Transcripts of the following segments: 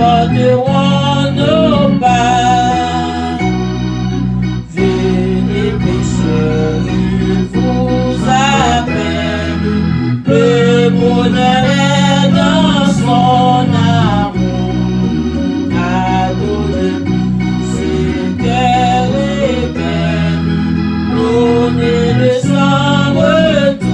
porterons nos pas. Venez pécheurs, il vous appelle. Le bonheur est dans son amour. Adorez-lui, c'est cœur et peine. Donnez-le sans retour.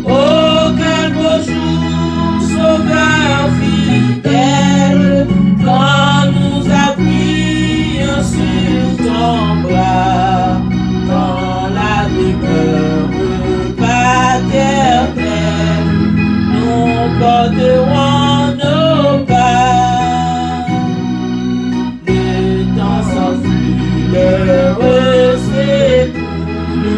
Oh, quel beau jour, sauveur fidèle, quand nous appuyons sur ton bras, dans la demeure paternelle, nous porterons nos pas. Le temps s'enfuit, l'heure s'écoule,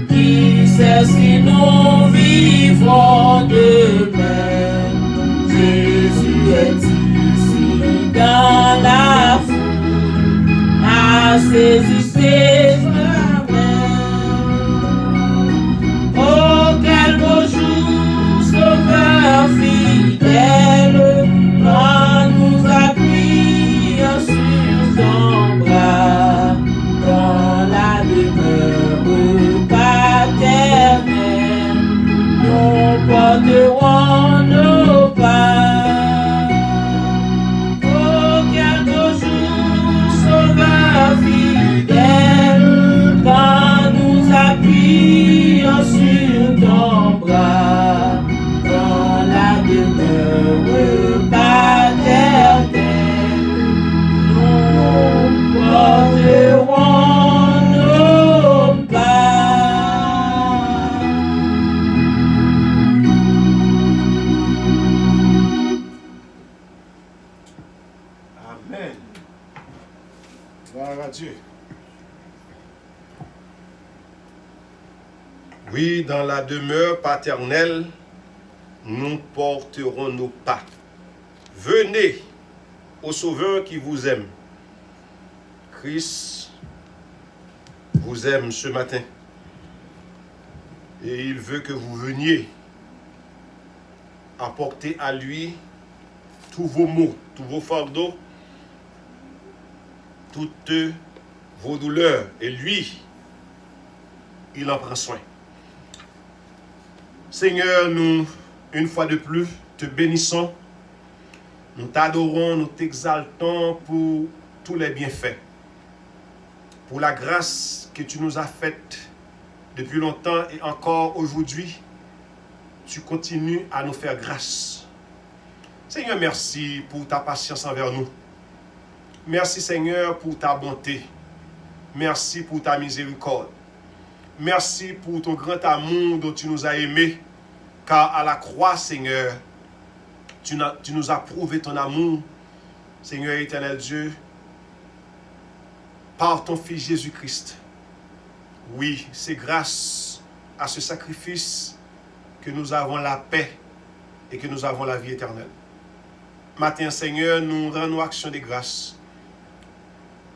qui sait si nous vivrons demain. Jésus est ici dans la foule, a saisi ses mains. Oh, quel beau jour, sauveur fidèle, quand nous appuyons sur ton bras, dans la demeure paternelle, nous porterons nos pas. Oh, quel beau jour, sauveur fidèle, quand nous appuyons sur ton bras, dans la demeure paternelle, nous porterons nos pas. Amen. Gloire à Dieu. Oui, dans la demeure paternelle, nous porterons nos pas. Venez au Sauveur qui vous aime. Christ vous aime ce matin. Et il veut que vous veniez apporter à lui tous vos maux, tous vos fardeaux, toutes vos douleurs. Et lui, il en prend soin. Seigneur, nous, une fois de plus, te bénissons. Nous t'adorons, nous t'exaltons pour tous les bienfaits. Pour la grâce que tu nous as faite depuis longtemps et encore aujourd'hui, tu continues à nous faire grâce. Seigneur, merci pour ta patience envers nous. Merci Seigneur pour ta bonté. Merci pour ta miséricorde. Merci pour ton grand amour dont tu nous as aimés. Car à la croix, Seigneur, tu nous as prouvé ton amour, Seigneur éternel Dieu, par ton Fils Jésus-Christ. Oui, c'est grâce à ce sacrifice que nous avons la paix et que nous avons la vie éternelle. Matin, Seigneur, nous rendons action de grâce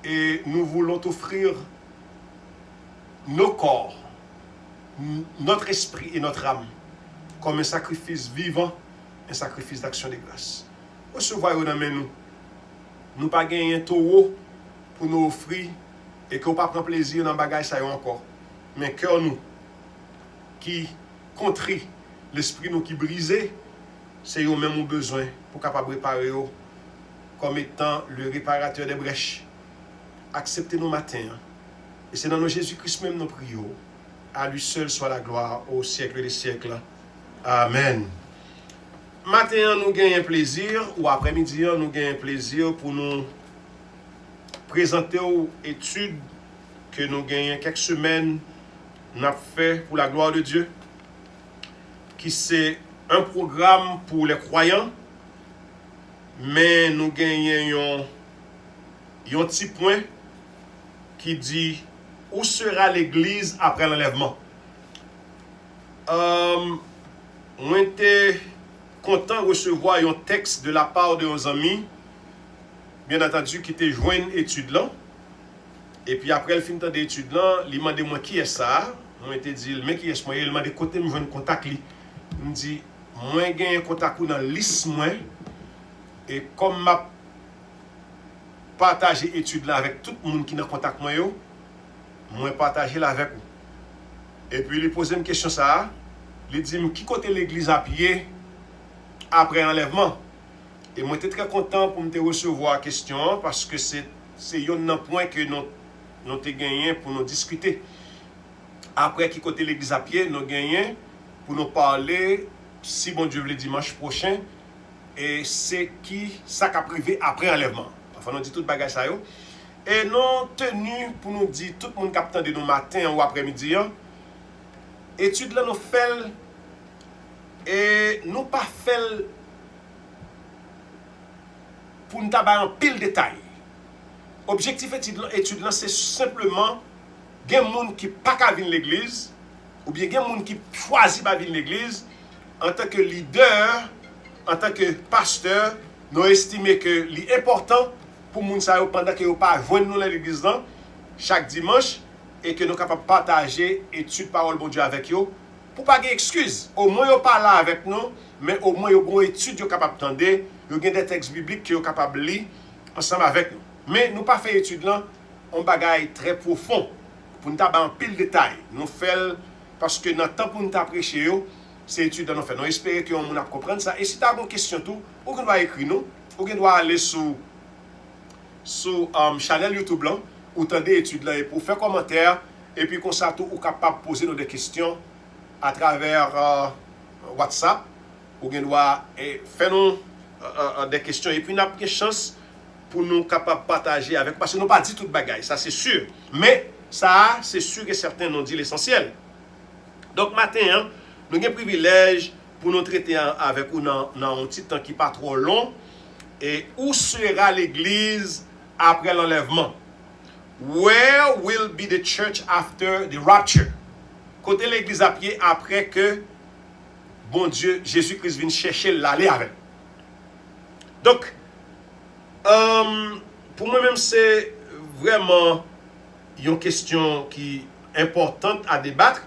et nous voulons t'offrir nos corps, notre esprit et notre âme comme un sacrifice vivant, un sacrifice d'action de grâce. Recevez-vous dans nous. Nous pas gagner un taureau pour nous offrir et que nous pas prendre plaisir dans le bagage ça encore. Mais cœur nous qui contrit, l'esprit nous qui brisé, c'est eux même ont besoin pour capable réparer comme étant le réparateur des brèches. Acceptez nos matins. Et c'est dans nos Jésus-Christ même nos prions. À lui seul soit la gloire au siècle des siècles. Amen. Matin, nous gagnons plaisir, ou après-midi, nous gagnons plaisir pour nous présenter aux études que nous gagnons quelques semaines, nous avons fait pour la gloire de Dieu, qui c'est un programme pour les croyants, mais nous gagnons un petit point qui dit où sera l'église après l'enlèvement. Moi, j'étais content de recevoir un texte de la part de nos amis, bien entendu, qui était joint étude là. Et puis après le film d'étude là, il m'a demandé moi qui est ça. Moi, j'étais dit, mais qui est-ce moi? Il m'a dit, côté, je veux un contact. Il me dit, moi, j'ai un contact dans la liste, moi. Et comme m'a partagé l'étude là avec tout le monde qui est en contact avec moi, moi partagé là avec vous. Et puis il pose une question ça, il dit qui côté l'église à pied après enlèvement. Et moi j'étais très content pour me recevoir la question parce que c'est un point que nous avons gagné pour nous discuter. Après qui côté l'église à pied, nous gagné pour nous parler si bon Dieu veut dimanche prochain et c'est qui ça qui a privé après enlèvement. Enfin nous dit tout bagage ça yo. Et nous tenu pour nous dire tout le monde qui attend de nous matin ou après-midi. Étude là nous fait et nous pas fait pour nous tabac en pile détail. Objectif étude là c'est simplement gen moun qui pas ka venir l'église ou bien gen moun qui choisit pas venir l'église en tant que leader, en tant que pasteur, nous estimons que l'important pour moun sa yo pendant que yo pas joindre nous l'église là chaque dimanche et que nous capable partager étude parole bon Dieu avec yo pour pas gen excuse. Au moins yo pas là avec nous, mais au moins yo gon étude yo capable tendre, yo gen des textes bibliques que yo capable lire ensemble avec nous. Mais nous pas fait étude là, on bagaille très profond pour nous tabac en pile détail. Nous fait parce que notre temps pour nous prêcher yo, c'est étude nous fait. Nous espérons que on comprendre ça. Et si tu as une question tout, ou doit écrire nous, ou doit aller sur channel YouTube là, ou tendre étude là pour faire commentaire et puis comme ça tout ou capable poser nos des questions à travers WhatsApp, ou doit faire nous des questions et puis n'a pas de chance pour nous capable partager avec parce que nous pas dit toute bagaille, ça c'est sûr. Mais ça c'est sûr que certains nous dit l'essentiel. Donc matin hein, nous avons un privilège pour nous traiter avec vous dans un petit temps qui n'est pas trop long. Et où sera l'église après l'enlèvement? Where will be the church after the rapture? Côté l'église à pied après que bon Dieu, Jésus-Christ vienne chercher l'aller avec. Donc, pour moi-même, c'est vraiment une question qui est importante à débattre.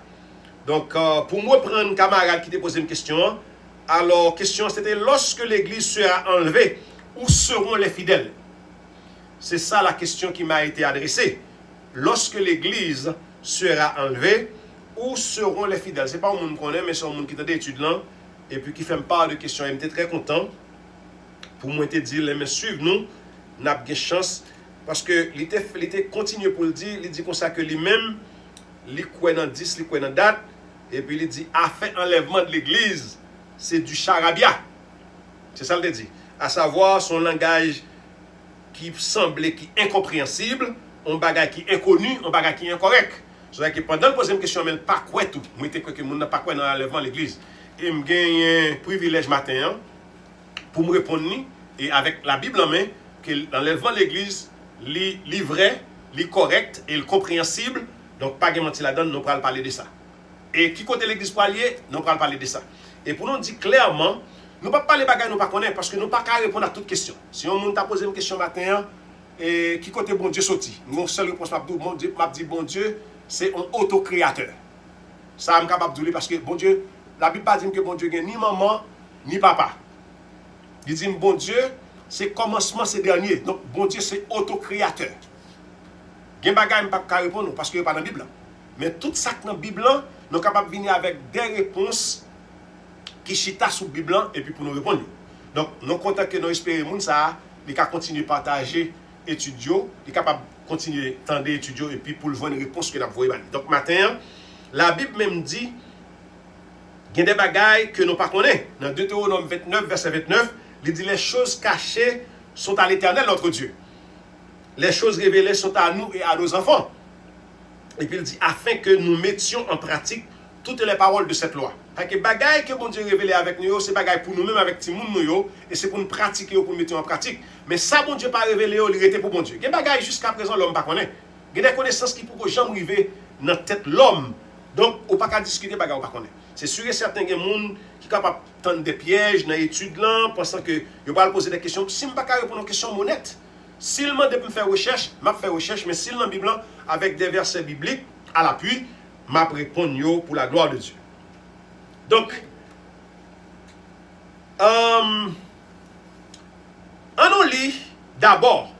Donc, pour moi, prendre un camarade qui t'a posé une question, alors, question c'était lorsque l'église sera enlevée, où seront les fidèles? C'est ça la question qui m'a été adressée. Lorsque l'église sera enlevée, où seront les fidèles? Ce n'est pas un monde qu'on connaît, mais c'est un monde qui a des études là, et puis qui fait part de questions. Il était très content pour moi te dire, mais suivre nous, n'a pas de chance, parce que il était continué pour le dire, il dit comme ça que lui-même, il croit dans 10, il croit dans date, et puis il dit, à fait enlèvement de l'église, c'est du charabia. C'est ça qu'il dit. À savoir son langage qui semblait qui incompréhensible, un bagage qui est inconnu, un bagage qui est incorrect. C'est-à-dire que pendant la deuxième question, je ne pas quoi tout. Moi, je crois que je ne pas quoi dans l'enlèvement de l'église. Et je gagne un privilège matin hein, pour me répondre, et avec la Bible en main, que l'enlèvement de l'église, est vrai, est correct et compréhensible. Donc, pas de mentir là-dedans, nous allons parler de ça. Et qui côté l'église pour allier, nous allons parler de ça. Et pour nous dire clairement, nous ne pouvons pas parler de bagages, nous ne pouvons pas connaître, parce que nous ne pouvons pas répondre à toutes questions. Si on t'a posé une question matin, et qui côté bon Dieu sorti? Mon seule réponse, m'a dit bon Dieu, c'est un autocréateur. Ça, je suis capable de dire parce que bon Dieu, la Bible dit que bon Dieu n'a ni maman, ni papa. Il dit bon Dieu, c'est commencement, c'est dernier. Donc bon Dieu, c'est autocréateur. Il y a des bagages, je ne peux pas répondre parce qu'il n'y a pas dans la Bible. Mais tout ça dans la Bible, nous sommes capables de venir avec des réponses qui chita sous la Bible et puis pour nous répondre. Donc, nous sommes contents que nous espérons que ça, il va continuer à partager étudiants, il est capable de continuer à tendre étudiants et puis pour le voir une réponse que nous avons. Donc, matin, la Bible même dit il y a des bagailles que nous ne connaissons pas. Dans Deutéronome 29, verset 29, il dit les choses cachées sont à l'Éternel, notre Dieu. Les choses révélées sont à nous et à nos enfants. Et puis il dit afin que nous mettions en pratique toutes les paroles de cette loi. Que les bagailles que bon Dieu révélé avec nous, c'est bagailles pour nous-mêmes avec tout le monde, et c'est pour nous pratiquer, pour nous mettre en pratique. Mais ça, bon Dieu pas révélé, il était pour bon Dieu. Il y a des bagailles jusqu'à présent, l'homme ne connaît pas. Il y a des connaissances qui ne peuvent jamais arriver dans la tête de l'homme. Donc, on ne peut pas discuter des bagailles, on ne connaît pas. C'est sûr et certain qu'il y a des gens qui sont capables de tendre des pièges dans l'étude là, pensant que ils vont poser des questions. Si je ne peux pas répondre aux questions honnêtes, s'il m'a demandé de faire recherche, je fais recherche, mais s'il dans la Bible, avec des versets bibliques à l'appui, je réponds pour la gloire de Dieu. Donc, d'abord,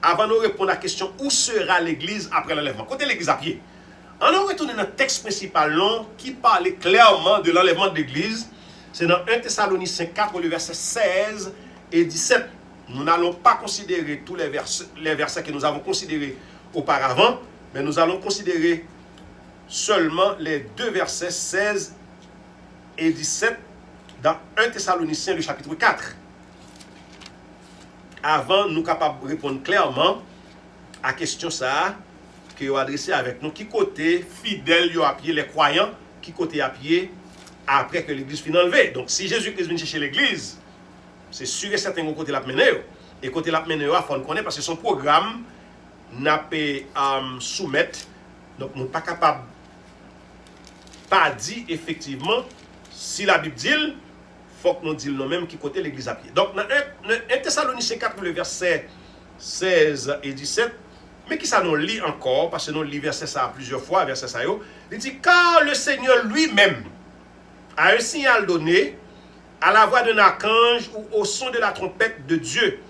avant de répondre à la question où sera l'église après l'enlèvement, côté l'église à pied, on a retourné dans le texte principal long qui parlait clairement de l'enlèvement de l'église. C'est dans 1 Thessaloniciens 4, le verset 16 et 17. Nous n'allons pas considérer tous les versets que nous avons considérés auparavant, mais nous allons considérer seulement les deux versets 16 et 17 dans 1 Thessaloniciens, le chapitre 4. Avant, nous sommes capables de répondre clairement à la question ça, que vous adressez avec nous, qui côté fidèle à pied, les croyants, qui côté à pied après que l'église finit enlevée. Donc, si Jésus-Christ vient chercher l'église, c'est sûr et certain qu'on côté la mené. Et côté la mené, il faut le connaître parce que son programme n'a pas soumettre. Donc, nous ne sommes pas capables pas dire effectivement, si la Bible dit, il faut que nous disions nous-mêmes qui côté l'église à pied. Donc, dans 1 Thessaloniciens 4, le verset 16 et 17, mais qui ça nous lit encore, parce que nous lit verset ça plusieurs fois, verset ça, il dit, car le Seigneur lui-même a un signal donné, à la voix d'un archange ou au son de la trompette de Dieu,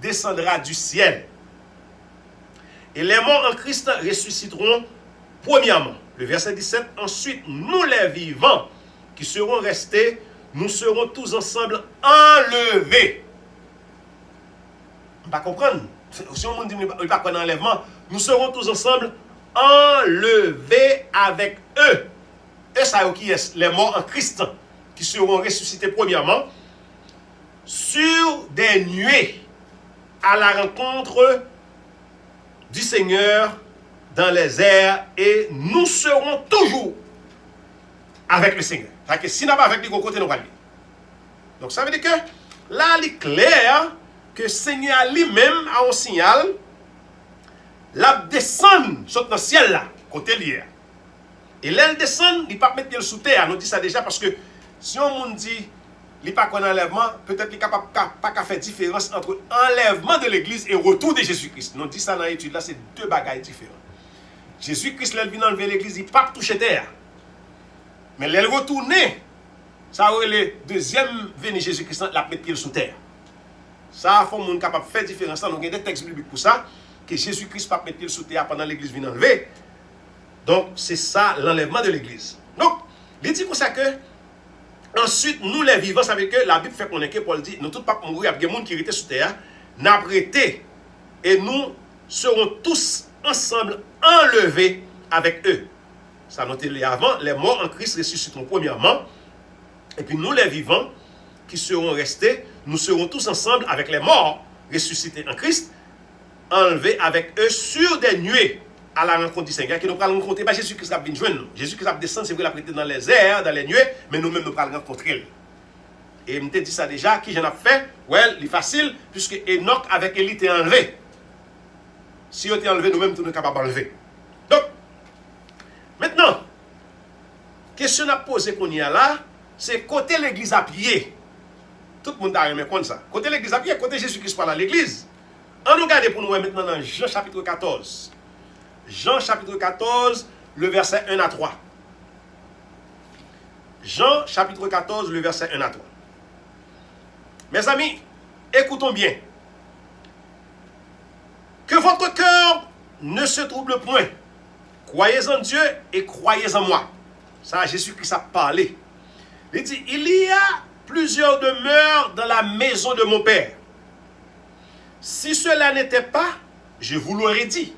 descendra du ciel. Et les morts en Christ ressusciteront premièrement. Le verset 17, ensuite, nous les vivants qui serons restés, nous serons tous ensemble enlevés. On ne va pas comprendre. Si on dit qu'il n'y a pas d'enlèvement, nous serons tous ensemble enlevés avec eux. Et ça, qui est les morts en Christ, qui seront ressuscités premièrement, sur des nuées à la rencontre du Seigneur dans les airs, et nous serons toujours avec le Seigneur. C'est-à-dire que si nous n'avons pas avec lui, côté nous va aller. Donc ça veut dire que là, il est clair que le Seigneur lui-même a un signal, la descend sur le ciel là, côté lié. Et là, elle descend, il ne peut pas mettre sous terre. Nous dit ça déjà parce que si on dit il n'est pas qu'on enlèvement, peut-être qu'il n'est pas qu'à faire différence entre enlèvement de l'église et retour de Jésus-Christ. Nous dit ça dans l'étude là, c'est deux bagailles différentes. Jésus-Christ, là, il vient enlever l'église, il ne peut pas toucher terre. Mais là, il retourne, ça aurait le deuxième venue Jésus-Christ, la mettre pied sous terre. Ça, il faut que nous capable de faire différence. Nous avons des textes bibliques pour ça, que Jésus-Christ ne peut pas mettre pied sous terre pendant l'église vient enlever. Donc, c'est ça l'enlèvement de l'église. Donc, il dit comme ça que, ensuite, nous les vivants, ça veut dire que la Bible fait connaître que Paul dit, nous tous pas mourir, il y a des gens qui étaient sous terre, n'a prêté, et nous serons tous ensemble enlevés avec eux. Ça notait les avant, les morts en Christ ressusciteront premièrement, et puis nous les vivants qui seront restés, nous serons tous ensemble avec les morts ressuscités en Christ, enlevés avec eux sur des nuées à la rencontre du Seigneur, qui nous allons rencontrer, Jésus-Christ a venir joindre nous. Jésus-Christ a descendu, c'est vrai, il a prêté dans les airs, dans les nuées, mais nous-mêmes nous allons rencontrer. Et je t'ai dit ça déjà, qui j'en ai fait, ouais, c'est facile, puisque Enoch avec Élie était enlevé. Si on était enlevé, nous-mêmes, nous sommes capables d'enlever. Donc, maintenant, question à poser qu'on y a là, c'est côté l'église à pied. Tout le monde a remis comme ça. Côté l'église à pied, côté Jésus-Christ parle à l'église. On nous regarde pour nous maintenant dans Jean chapitre 14. Jean chapitre 14, le verset 1 à 3. Jean chapitre 14, le verset 1 à 3. Mes amis, écoutons bien. Que votre cœur ne se trouble point. Croyez en Dieu et croyez en moi. Ça, Jésus-Christ a parlé. Il dit, il y a plusieurs demeures dans la maison de mon Père. Si cela n'était pas, je vous l'aurais dit.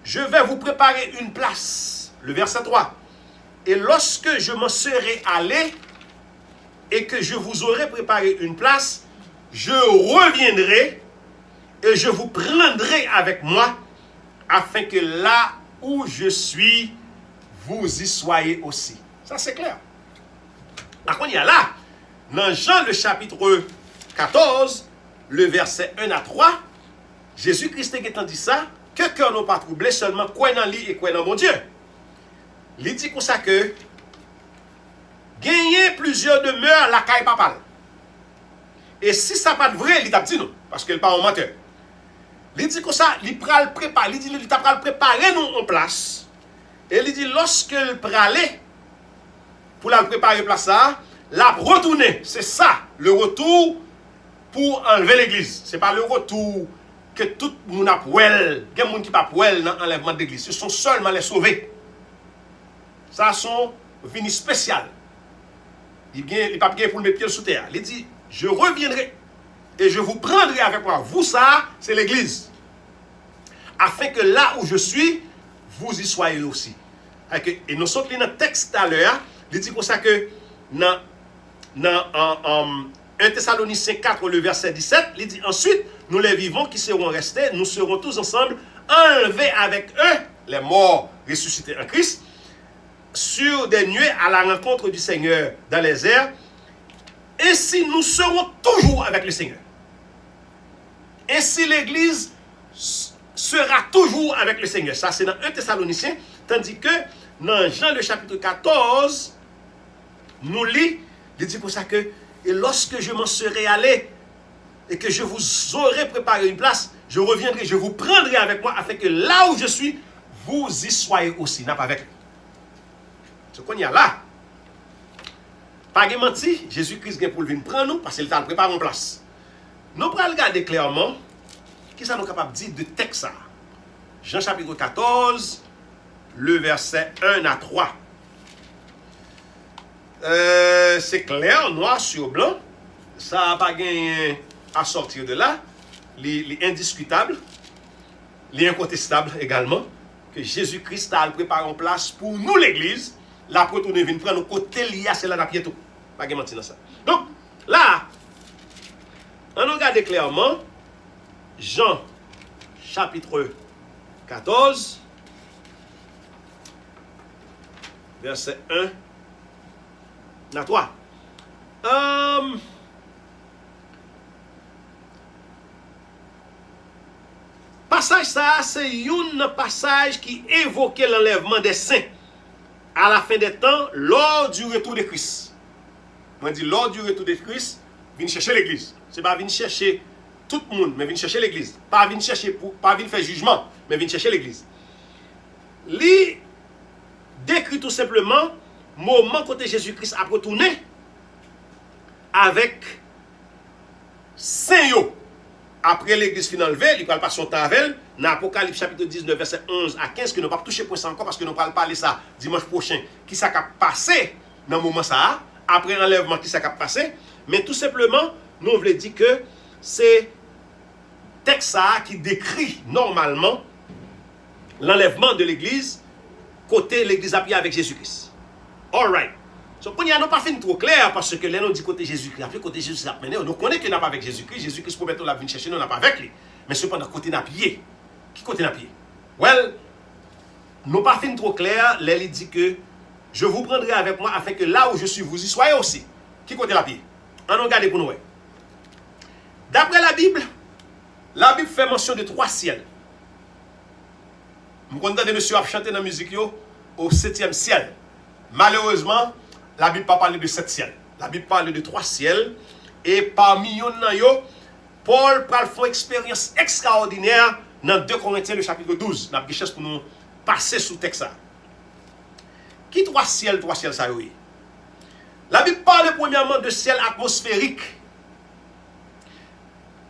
Je vais vous préparer une place. Le verset 3. Et lorsque je m'en serai allé et que je vous aurai préparé une place, je reviendrai et je vous prendrai avec moi afin que là où je suis, vous y soyez aussi. Ça, c'est clair. Par contre, il y a là, dans Jean le chapitre 14, le verset 1 à 3, Jésus-Christ a dit ça, que cœur n'a pas troublé, seulement quoi dans lui et quoi dans mon Dieu. Il dit comme ça que gagner plusieurs demeures la caille papal. Et si ça pas de vrai, il t'a dit non, parce qu'il n'est pas un menteur. Il dit comme ça, il pral préparer, il dit il t'a préparer nous en place. Et il dit lorsqu'il pralait pour la préparer place ça, la retourner, c'est ça le retour pour enlever l'église. Ce n'est pas le retour que tout le monde a pour elle. Il y a des gens qui n'ont pas pour elle dans l'enlèvement de l'église. Ce sont seulement les sauvés. Ça sont venus spécial. Il n'est pas bien pour le mettre pied sous terre. Il dit, je reviendrai et je vous prendrai avec moi. Vous, ça, c'est l'église. Afin que là où je suis, vous y soyez aussi. Et nous sommes dans le texte tout à l'heure, il dit comme ça que dans 1 Thessaloniciens 4, le verset 17, il dit ensuite, nous les vivants qui seront restés, nous serons tous ensemble enlevés avec eux, les morts ressuscités en Christ, sur des nuées à la rencontre du Seigneur dans les airs. Ainsi, nous serons toujours avec le Seigneur. Ainsi, l'Église sera toujours avec le Seigneur. Ça, c'est dans 1 Thessaloniciens. Tandis que dans Jean, le chapitre 14, nous lit, il dit pour ça que, et lorsque je m'en serai allé, et que je vous aurai préparé une place, je reviendrai, je vous prendrai avec moi, afin que là où je suis, vous y soyez aussi. N'a pas avec lui. Ce qu'on y a là, pas de menti, Jésus-Christ vient pour venir prendre nous, parce qu'il t'a préparé en place. Nous allons regarder clairement, qui ça nous capable de dire de texte ça. Jean chapitre 14, le verset 1 à 3. C'est clair, noir sur blanc. Ça n'a pas gagné à sortir de là. L'indiscutable, l'incontestable également, que Jésus-Christ a préparé en place pour nous l'église. La pour nous venir prendre nos côtés liés à cela d'après tout. Pas de mentir dans ça. Donc, là, on regarde clairement Jean chapitre 14, verset 1 à 3. Passage ça, c'est un passage qui évoquait l'enlèvement des saints à la fin des temps, lors du retour de Christ. On dit lors du retour de Christ, venez chercher l'église. Ce n'est pas venir chercher tout le monde, mais venir chercher l'église. Pas venir chercher pas venir faire jugement, mais venir chercher l'église. Lui décrit tout simplement le moment quand Jésus-Christ a retourné avec Saint Yo. Après l'église finale, il va passer son temps avec elle. Dans Apocalypse chapitre 19, verset 11 à 15, que nous ne pouvons pas toucher pour ça encore parce que nous allons parler ça dimanche prochain. Qui ça a passé dans le moment ça, après l'enlèvement, qui ça a passé. Mais tout simplement, nous voulons dire que c'est texte ça qui décrit normalement l'enlèvement de l'église côté l'église appuyée avec Jésus-Christ. All right. So, on n'y a pas fait trop clair parce que là, on dit côté Jésus-Christ, après côté Jésus-Christ, nous connaissons qu'il n'a pas avec Jésus-Christ. Jésus-Christ, pour mettre la vie chercher, nous n'a pas avec lui. Mais cependant, côté n'a pied. Qui côté n'a pied? Well, nous pas fait trop clair, là, il dit que je vous prendrai avec moi afin que là où je suis, vous y soyez aussi. Qui côté la pied? On regarde pour nous. D'après la Bible fait mention de 3 ciels. Je suis de monsieur a chanté dans la musique au 7e ciel. Malheureusement, la Bible ne parle pas de 7 ciels. La Bible parle de 3 ciels. Et parmi eux, Paul parle de une expérience extraordinaire dans 2 Corinthiens, le chapitre 12. Nous avons quelque chose pour nous passer sous le texte. Qui 3 ciels ça y est? La Bible parle premièrement de ciel atmosphérique.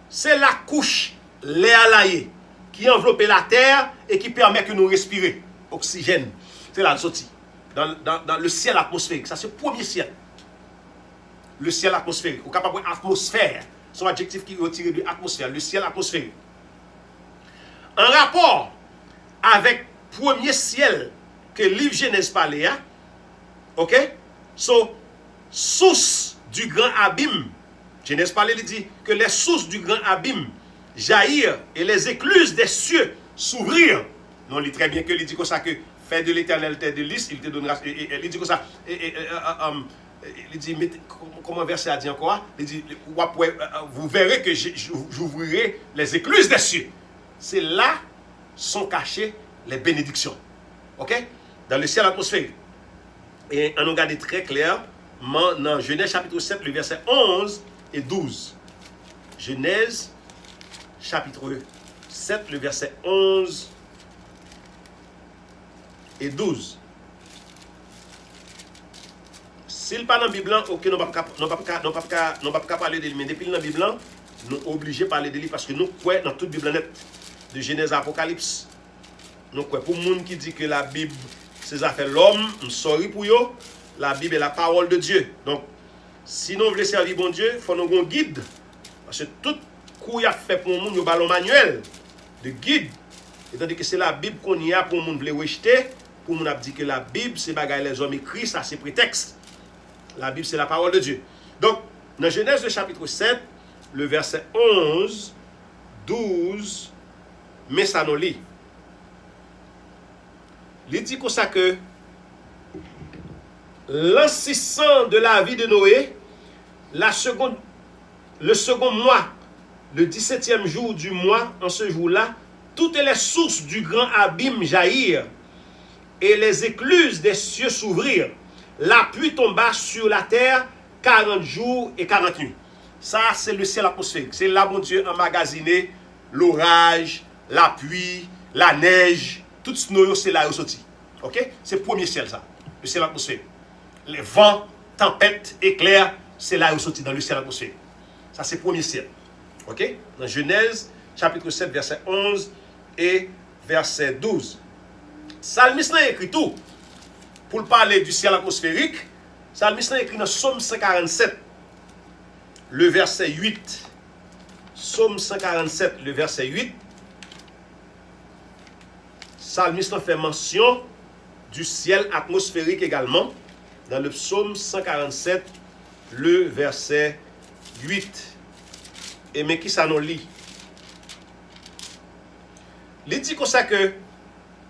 C'est la couche léalaïe qui enveloppe la terre et qui permet que nous respirions. Oxygène. C'est là le sorti. Dans le ciel atmosphérique. Ça, c'est le premier ciel. Le ciel atmosphérique. On est capable d'atmosphère. C'est un adjectif qui est retiré de l'atmosphère. Le ciel atmosphérique. En rapport avec le premier ciel que le livre Genèse parlait, ok? So, source du grand abîme. Genèse parlait, il dit que les sources du grand abîme jaillirent et les écluses des cieux s'ouvrirent. Non, il dit très bien que il dit comme ça que fait de l'éternel terre de lys, il te donnera. Il dit comme ça. Il dit, comment verset a dit encore? Il dit, vous verrez que j'ouvrirai les écluses des cieux. C'est là sont cachées les bénédictions. Ok? Dans le ciel atmosphérique. Et on regarde très clair dans Genèse chapitre 7, le verset 11 et 12. Genèse chapitre 7, le verset 11 et 12. S'il pas dans la Bible, ok, nous ne pouvons pas parler de lui, mais depuis dans la Bible, nous obligés de parler de lui parce que nous croyons dans toute Bible net, de Genèse à Apocalypse. Nous croyons pour les gens qui disent que la Bible, c'est affaires l'homme, je sorry pour eux, la Bible est la parole de Dieu. Donc, si nous voulons servir bon Dieu, il faut nous avoir un guide. Parce que tout coup y a fait pour le monde, il y a un manuel de guide. Et tandis que c'est la Bible qu'on y a pour le monde veut rejeter, pour le monde a dit que la Bible, c'est bagaille les hommes écrits, ça c'est prétexte. La Bible, c'est la parole de Dieu. Donc, dans Genèse le chapitre 7, le verset 11, 12, mais ça nous lit. Il dit comme ça que l'an 600 de la vie de Noé, le second mois, le 17e jour du mois, en ce jour-là, toutes les sources du grand abîme jaillirent et les écluses des cieux s'ouvrirent. La pluie tomba sur la terre 40 jours et 40 nuits. Ça, c'est le ciel atmosphérique. C'est là, mon Dieu, emmagasiné l'orage, la pluie, la neige, tout ce c'est là où sorti. Ok? C'est le premier ciel, ça. Le ciel atmosphérique. Les vents, tempêtes, éclairs, c'est là où sorti dans le ciel atmosphérique. Ça, c'est le premier ciel. Ok? Dans Genèse, chapitre 7, verset 11 et verset 12. Salmiste a écrit tout. Pour parler du ciel atmosphérique, Salmiste a écrit dans Psaume 147, le verset 8. Psaume 147, le verset 8. Salmiste a fait mention du ciel atmosphérique également, dans le Psaume 147, le verset 8. Et mais qui ça nous lit? Il dit comme ça que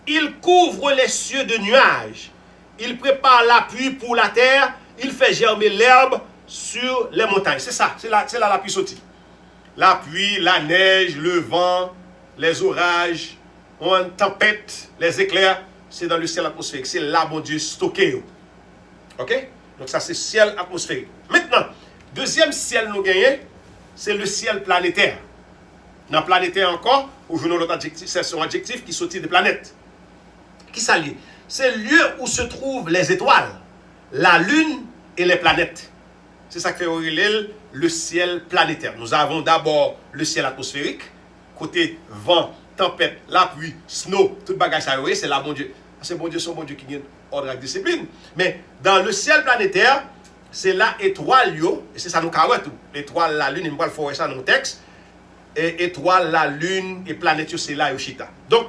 il couvre les cieux de nuages, il prépare la pluie pour la terre, il fait germer l'herbe sur les montagnes. C'est ça, c'est là la pluie sortie. La pluie, la neige, le vent, les orages, une tempête, les éclairs, c'est dans le ciel atmosphérique. C'est là, mon Dieu, stocké. Ok? Donc ça, c'est ciel atmosphérique. Maintenant, deuxième ciel nous gagnons, c'est le ciel planétaire. Dans planétaire encore, aujourd'hui, l'autre adjectif, c'est son adjectif qui sortit des planètes. Qui s'allie? C'est le lieu où se trouvent les étoiles, la lune et les planètes. C'est ça qui fait le ciel planétaire. Nous avons d'abord le ciel atmosphérique, côté vent, tempête, la pluie, snow, tout bagage ça, c'est là, bon Dieu. C'est bon Dieu, son bon Dieu qui vient ordre et discipline. Mais dans le ciel planétaire, c'est là étoile, et c'est ça nous carré tout. L'étoile, la lune, il me faut ça dans le texte. Et étoile, la lune et planète, c'est là, Yoshita. Donc,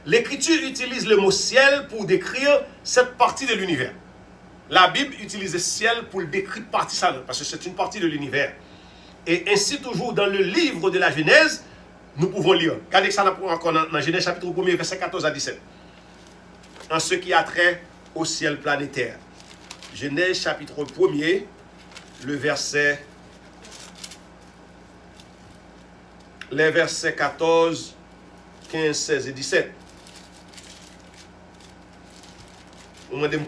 l'Écriture utilise le mot ciel pour décrire cette partie de l'univers. La Bible utilise le ciel pour décrire partie ça, parce que c'est une partie de l'univers. Et ainsi, toujours dans le livre de la Genèse, nous pouvons lire. Regardez ça encore dans Genèse chapitre 1, verset 14 à 17. En ce qui a trait au ciel planétaire. Genèse chapitre 1, le verset... les versets 14, 15, 16 et 17. On m'a dit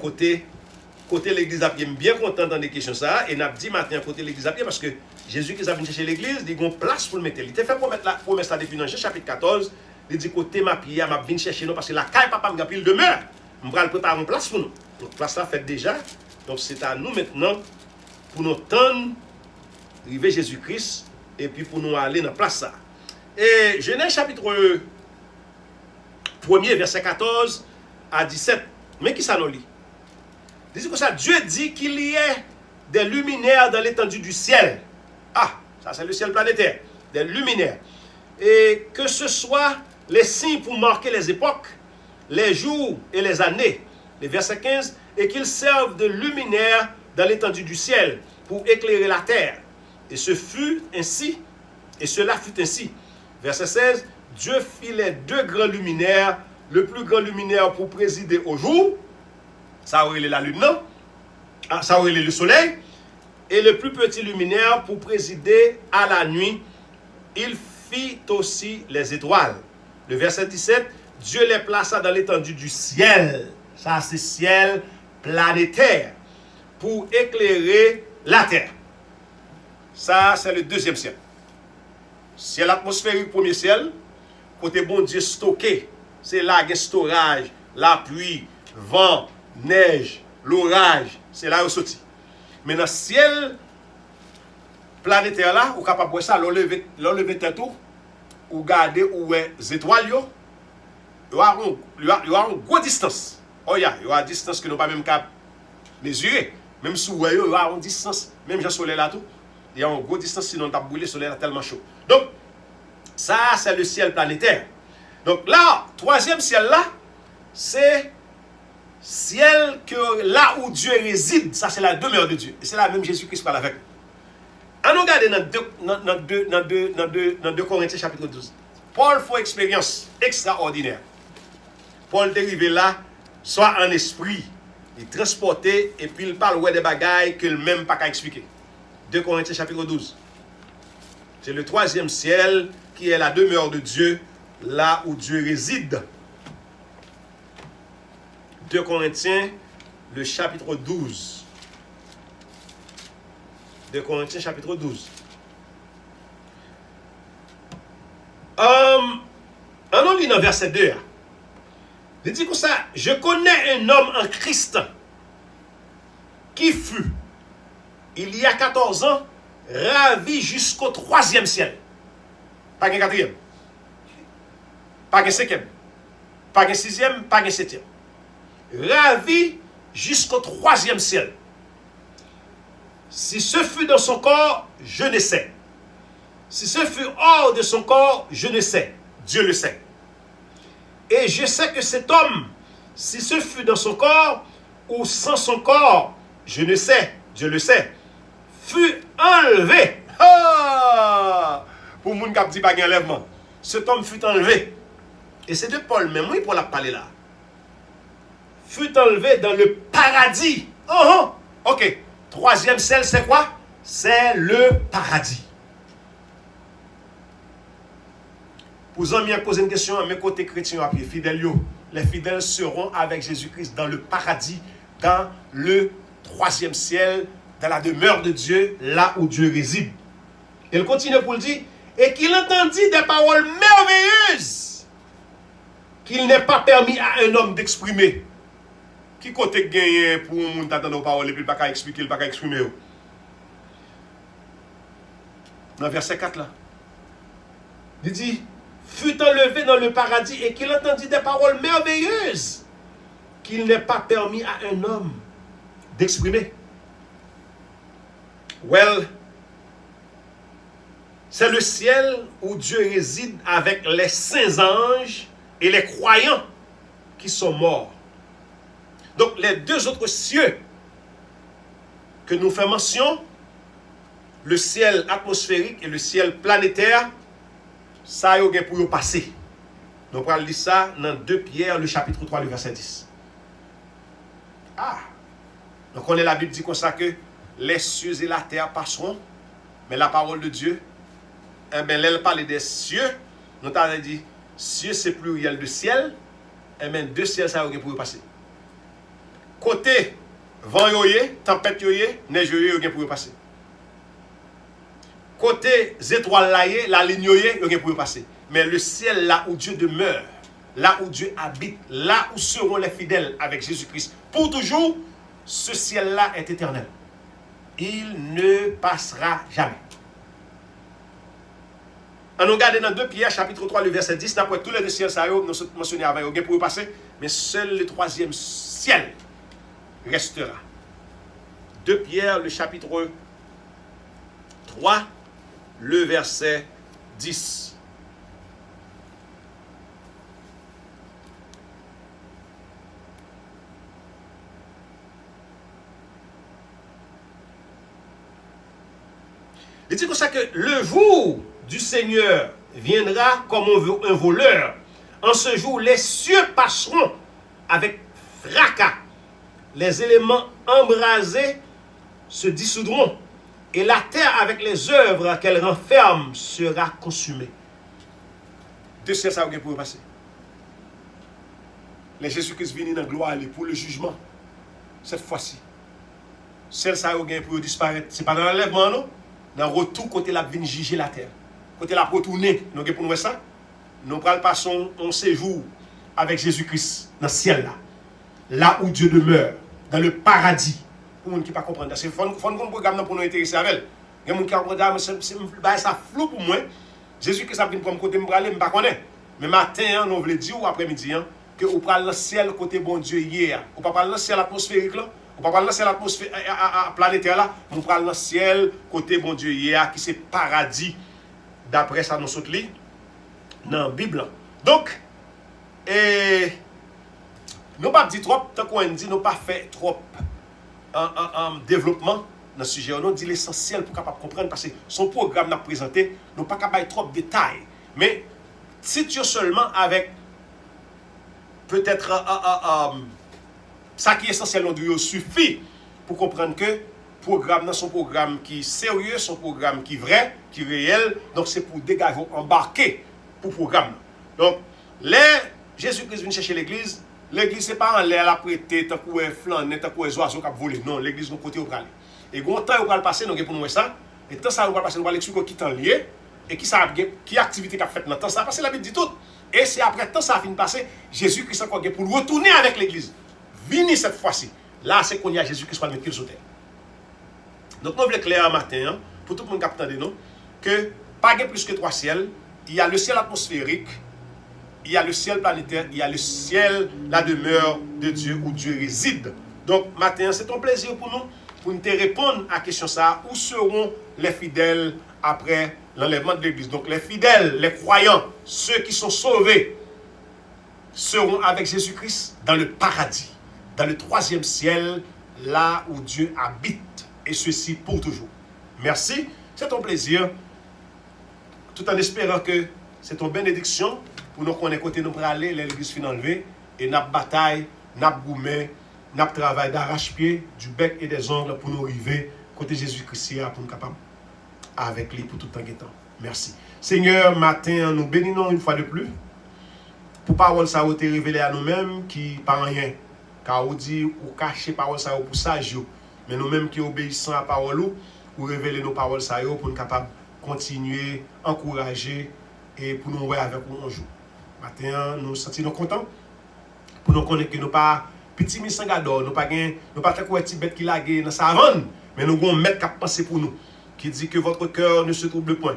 côté l'église à pied, bien content dans des questions ça, et n'a dit maintenant côté l'église à pied parce que Jésus qui a venu chercher l'église, il y a une place pour le mettre. Il t'a fait promettre la promesse là depuis dans chapitre 14, il dit côté ma pied, m'a venu chercher nous parce que la caille papa m'a pile demeure. On va préparer une place pour nous. Donc place là faite déjà. Donc c'est à nous maintenant pour nous tendre arriver Jésus-Christ et puis pour nous aller dans place ça. Et Genèse chapitre 1, verset 14 à 17. Mais qui ça nous lit? Il dit que ça, Dieu dit qu'il y ait des luminaires dans l'étendue du ciel. Ah, ça c'est le ciel planétaire. Des luminaires. Et que ce soit les signes pour marquer les époques, les jours et les années. Le verset 15. Et qu'ils servent de luminaires dans l'étendue du ciel pour éclairer la terre. Et ce fut ainsi. Et cela fut ainsi. Verset 16, Dieu fit les deux grands luminaires, le plus grand luminaire pour présider au jour, ça aurait la lune, non? Ça aurait le soleil, et le plus petit luminaire pour présider à la nuit. Il fit aussi les étoiles. Le verset 17, Dieu les plaça dans l'étendue du ciel, ça c'est ciel planétaire, pour éclairer la terre. Ça c'est le deuxième ciel. Ciel atmosphérique, premier ciel, côté bon Dieu stocké, c'est là qu'il y a storage, la pluie, vent, neige, l'orage, c'est là où sorti. Mais dans le ciel planétaire là, ou capable de voir ça, l'enlever tête ou garder ou les étoiles, il y a une grosse distance. Oh, il y a une distance que nous pas même capable mesurer. Même si vous il y a une distance, même le soleil là tout, il y a une grosse distance, sinon on a brûlé, le soleil est tellement chaud. Donc, ça, c'est le ciel planétaire. Donc là, troisième ciel là, c'est ciel que là où Dieu réside, ça c'est la demeure de Dieu. Et c'est là même Jésus-Christ parle avec. On nous regarde dans 2 Corinthiens chapitre 12. Paul fait une expérience extraordinaire. Paul est arrivé là, soit en esprit, il est transporté et puis il parle des bagailles que lui-même pas qu'à expliquer. 2 Corinthiens chapitre 12. C'est le troisième ciel qui est la demeure de Dieu, là où Dieu réside. 2 Corinthiens, le chapitre 12. 2 Corinthiens, chapitre 12. On lit dans verset 2. Il dit comme ça, je connais un homme en Christ qui fut, il y a 14 ans, ravi jusqu'au 3e ciel. Pas un 4e. Pas un 5e. Pas un 6e, pas un 7e. Ravi jusqu'au 3e ciel. Si ce fut dans son corps, je ne sais. Si ce fut hors de son corps, je ne sais. Dieu le sait. Et je sais que cet homme, si ce fut dans son corps ou sans son corps, je ne sais, Dieu le sait, fut enlevé. Ah! Pour moun kap di pa gen enlèvement. Cet homme fut enlevé. Et c'est de Paul même, oui, pour la parler là. Fut enlevé dans le paradis. Oh, oh. Ok. 3e ciel, c'est quoi? C'est le paradis. Pour vous me poser une question à mes côtés chrétiens, après fidèles, les fidèles seront avec Jésus-Christ dans le paradis, dans le 3e ciel, dans la demeure de Dieu, là où Dieu réside. Il continue pour le dire, et qu'il entendit des paroles merveilleuses qu'il n'est pas permis à un homme d'exprimer. Qui côté gagné pour un monde t'entendre nos paroles et puis pas qu'à expliquer, pas qu'à exprimer. Dans verset 4 là. Il dit, fut enlevé dans le paradis et qu'il entendit des paroles merveilleuses qu'il n'est pas permis à un homme d'exprimer. Well, c'est le ciel où Dieu réside avec les saints anges et les croyants qui sont morts. Donc, les 2 autres cieux que nous faisons mention, le ciel atmosphérique et le ciel planétaire, ça y est pour y passer. Nous allons lire ça dans 2 Pierre, le chapitre 3, le verset 10. Ah! Donc, on est la Bible dit comme ça que les cieux et la terre passeront, mais la parole de Dieu, eh bien, elle parle des cieux, nous avons dit, cieux c'est pluriel de ciel, eh bien, 2 ciels, ça y est pour y passer. Côté vent yoye, tempête yoye, neige yoye pour y passer. Côté étoiles là, la ligne yoye pour y passer. Mais le ciel là où Dieu demeure, là où Dieu habite, là où seront les fidèles avec Jésus-Christ pour toujours, ce ciel là est éternel. Il ne passera jamais. On nous regarde dans 2 Pierre chapitre 3 le verset 10, d'après tous les 2 ciels ça nous mentionné avant pour y passer, mais seul le 3e ciel restera. 2 Pierre, le chapitre 3, le verset 10. Il dit comme ça que le jour du Seigneur viendra comme un voleur. En ce jour, les cieux passeront avec fracas. Les éléments embrasés se dissoudront et la terre avec les œuvres qu'elle renferme sera consumée. 2 ciels ça va pour passer. Les Jésus-Christ vient dans la gloire pour le jugement. Cette fois-ci. Ciel ça va pour disparaître. Ce n'est pas dans l'enlèvement, non? Dans le retour, côté la vient juger la terre. Côté la retourner, nous pour nous ça. Nous passons un séjour avec Jésus-Christ dans le ciel là. Là où Dieu demeure. Dans le paradis. Pour les gens qui ne comprennent pas. C'est un programme pour nous intéresser avec elle. Il y a des gens qui ont dit, ça flou pour moi. Jésus-Christ a venu pour me côté, je ne sais pas. Mais matin, nous voulons dire, ou après-midi, que vous parlez dans le ciel côté bon Dieu hier. Vous ne parlez pas dans le ciel atmosphérique là. Vous ne parlez pas dans le ciel atmosphérique planétaire là. Vous parlez dans le ciel côté bon Dieu hier, qui c'est paradis. D'après ça, nous sommes dans la Bible. Donc, nous pas dit trop, tant qu'on dit, nous pas fait trop développement dans ce sujet. On dit l'essentiel pour capable comprendre parce que son programme n'a présenté, nous pas capable trop de détails. Mais si tu es seulement avec peut-être ça qui est essentiel nous suffit pour comprendre que programme son programme qui est sérieux, son programme qui est vrai, qui est réel. Donc c'est pour dégager, embarquer pour le programme. Donc, Jésus-Christ vient chercher l'église. L'église, ce n'est pas en l'air à prêter, tant qu'on est flané, tant qu'on est oiseau qui a volé. Non, l'église, nous côté où aller. Et quand temps où va le passer, nous avons pour nous ça. Et tant ça où va passer, nous allons expliquer qui est lié et qui activité qu'a fait dans temps ça. Parce que la Bible dit tout. Et c'est après tant ça a fini de passer, Jésus-Christ encore pour retourner avec l'église. Venez cette fois-ci. Là, c'est qu'on y a Jésus-Christ pour mettre pied sur terre. Donc, nous voulons clair un matin, pour tout le monde qui attend de nous, que pas plus que 3 ciels. Il y a le ciel atmosphérique, il y a le ciel planétaire, il y a le ciel, la demeure de Dieu où Dieu réside. Donc, matin, c'est un plaisir pour nous te répondre à la question ça. Où seront les fidèles après l'enlèvement de l'église? Donc, les fidèles, les croyants, ceux qui sont sauvés, seront avec Jésus-Christ dans le paradis, dans le 3e ciel, là où Dieu habite. Et ceci pour toujours. Merci, c'est un plaisir. Tout en espérant que c'est une bénédiction pour nous qu'on est côté nous pour aller, l'église fin enlevée, et notre bataille, notre gourmet, notre travail d'arrache-pied, du bec et des ongles pour nous arriver côté Jésus-Christ pour nous capables avec lui pour tout le temps. Merci. Seigneur, matin, nous bénissons une fois de plus. Pour parole ça a été révélé à nous-mêmes qui par rien. Car on dit ou cacher parole ça pour sage. Mais nous-mêmes qui obéissons à la parole ou révéler nos paroles ça pour nous capables continuer, encourager et pour nous voir avec nous un jour. Maintenant, nous nous sentons contents pour nous connaître que nous pas petit misangador, nous pas tant quoi petit bête qui lague dans sa savane, mais nous avons un maître qui a pensé pour nous, qui dit que votre cœur ne se trouble point.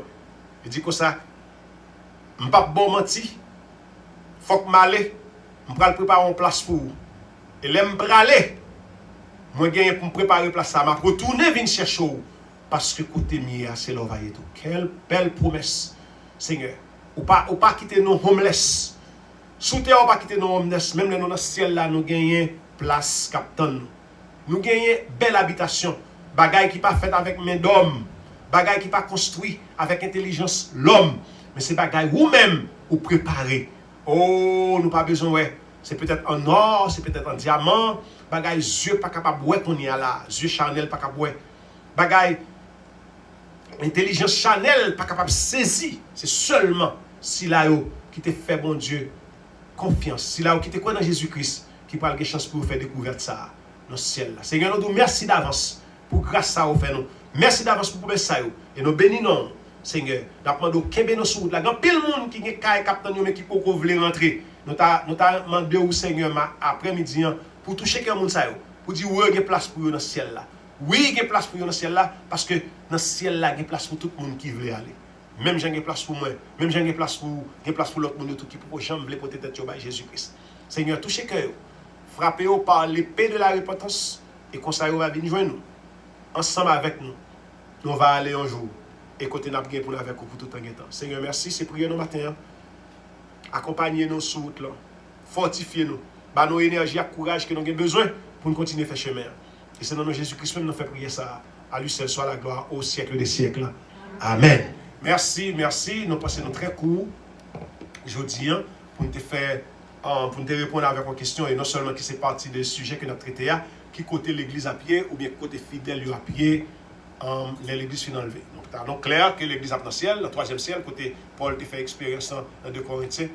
Il dit que ça, je ne pas bon menti, faut que m'aller, je vais préparer une place pour vous. Et là, je vais aller, moi je pour me préparer place ça, je vais retourner venir chercher vous. Parce que côté mia, c'est l'envoyer tout. Quelle belle promesse, Seigneur. Ou pas quitter nos homeless. Sous terre, ou pas quitter nos homeless. Même dans le ciel là, nous gagnons place captain. Nous gagnons belle habitation. Bagaille qui pas faite avec main d'homme. Bagaille qui pas construit avec intelligence l'homme. Mais c'est bagaille vous-même ou préparer. Oh, nous pas besoin ouais. C'est peut-être en or, c'est peut-être en diamant. Bagaille yeux pas capable ouais qu'on y a là. Yeux charnel pas capable ouais. Bagaille intelligence Chanel pas capable de saisir. C'est seulement si là qui te fait bon Dieu confiance. Si là qui te croit dans Jésus-Christ qui parle de chance pour vous faire découverte ça dans le ciel là. Seigneur nous merci d'avance pour grâce ça au fait nous. Merci d'avance pour promesse ça et nous bénissons Seigneur. Nous demandons kembe nos sur route là. Grand pile monde qui est capitaine mais qui peut vouloir rentrer. Nous t'a demandé au Seigneur après-midi pour toucher quelqu'un monde ça pour dire où il y a place pour dans le ciel là. Oui, il y a place pour dans le ciel là, parce que dans le ciel là, il y a place pour tout le monde qui veut aller. Même j'ai place pour moi, même j'ai place pour l'autre monde qui peut jamais porter tête à Jésus-Christ. Seigneur, touchez cœur, frappez-vous par l'épée de la repentance, et comme ça, va venir joindre nous. Ensemble avec nous, nous va aller un jour, et côté n'a pour nous avec vous pour tout le temps. Seigneur, merci, c'est prier nos matins. Accompagnez-nous sur route là, fortifiez-nous, bah nos énergies et courage que nous avons besoin pour nous continuer à faire chemin. Et c'est dans nous Jésus-Christ même nous fait prier ça. À lui seul soit la gloire au siècle des siècles. Amen. Merci. Nous passons très court aujourd'hui pour nous faire pour nous répondre avec une question et non seulement qui c'est partie des sujets que nous avons traités, qui côté l'église à pied ou bien côté fidèle à pied, l'église finit enlevée. Donc, c'est clair que l'église dans le ciel, le 3e ciel, côté Paul qui fait expérience dans 2 Corinthiens,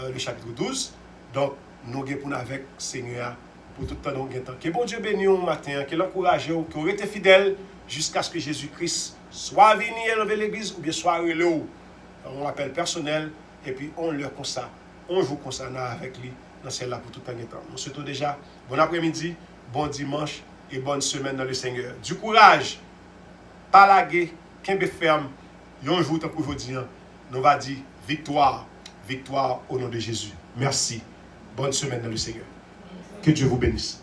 le chapitre 12. Donc, nous avons pour nous avec Seigneur. Pour tout le temps. Que bon Dieu bénisse au matin, qu'il encourage, qu'il reste fidèle jusqu'à ce que Jésus-Christ soit venu élever l'église ou bien soit relou. On l'appelle personnel et puis on le comme ça. On joue comme ça avec lui dans celle-là pour tout le temps. Nous souhaitons déjà bon après-midi, bon dimanche et bonne semaine dans le Seigneur. Du courage pas laguer, qu'un ferme, un jour, tant qu'aujourd'hui, nous va dire victoire, victoire au nom de Jésus. Merci. Bonne semaine dans le Seigneur. Que Dieu vous bénisse.